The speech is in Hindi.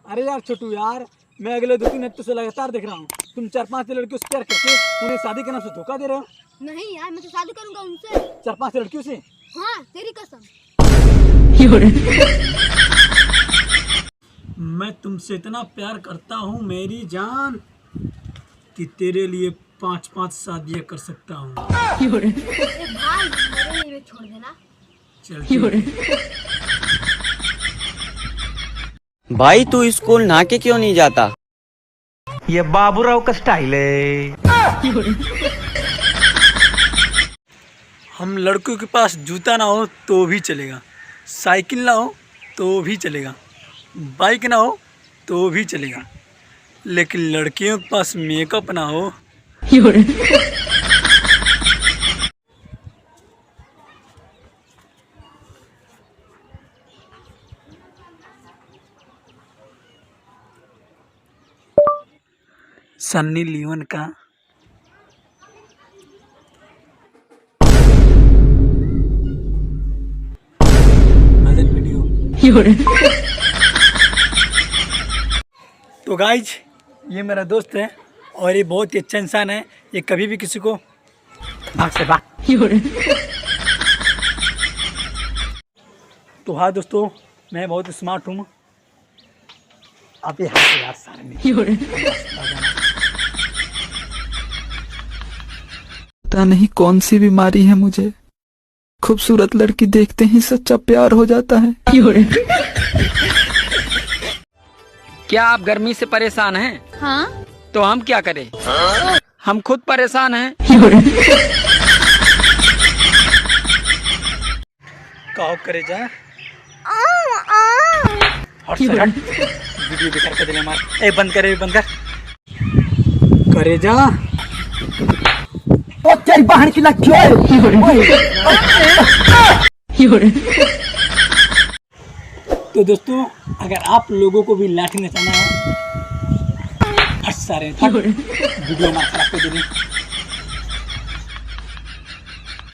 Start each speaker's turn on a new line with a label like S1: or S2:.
S1: अरे यार छोटू यार, मैं अगले 2-3 हफ्ते से लगातार देख रहा हूँ तुम 4-5 लड़कियों से प्यार करके उन्हें शादी के नाम से धोखा दे रहे हो।
S2: नहीं यार, मैं तो शादी करूंगा उनसे।
S1: 4-5 लड़कियों से?
S2: हाँ, तेरी कसम।
S1: मैं तुमसे इतना प्यार करता हूँ मेरी जान कि तेरे लिए 5-5 शादियाँ कर सकता हूँ।
S2: भाई मेरे लिए छोड़ देना।
S1: चल
S3: भाई तू स्कूल नहा के क्यों नहीं जाता?
S4: ये बाबूराव का स्टाइल है।
S1: हम लड़कों के पास जूता ना हो तो भी चलेगा, साइकिल ना हो तो भी चलेगा, बाइक ना हो तो भी चलेगा, लेकिन लड़कियों के पास मेकअप ना हो। सन्नी लियोन का भजन वीडियो। तो गाइज, ये मेरा दोस्त है और ये बहुत ही अच्छा इंसान है। ये कभी भी किसी को भाग से भाग। तो हाँ दोस्तों, मैं बहुत स्मार्ट हूँ। आप ये हाथ यार सारे
S5: पता नहीं कौन सी बीमारी है मुझे, खूबसूरत लड़की देखते ही सच्चा प्यार हो जाता है।
S3: क्या आप गर्मी से परेशान हैं?
S2: हाँ।
S3: तो हम क्या करें? हम खुद परेशान हैं।
S1: काव करे जा और वीडियो बेकार कर देने मार। ए बंद करे, बंद कर करे जा। ओ तेरी बहन की लग तो दोस्तों, अगर आप लोगों को भी लाठी नचाना है, हट सारे वीडियो मार खराब कर देंगे।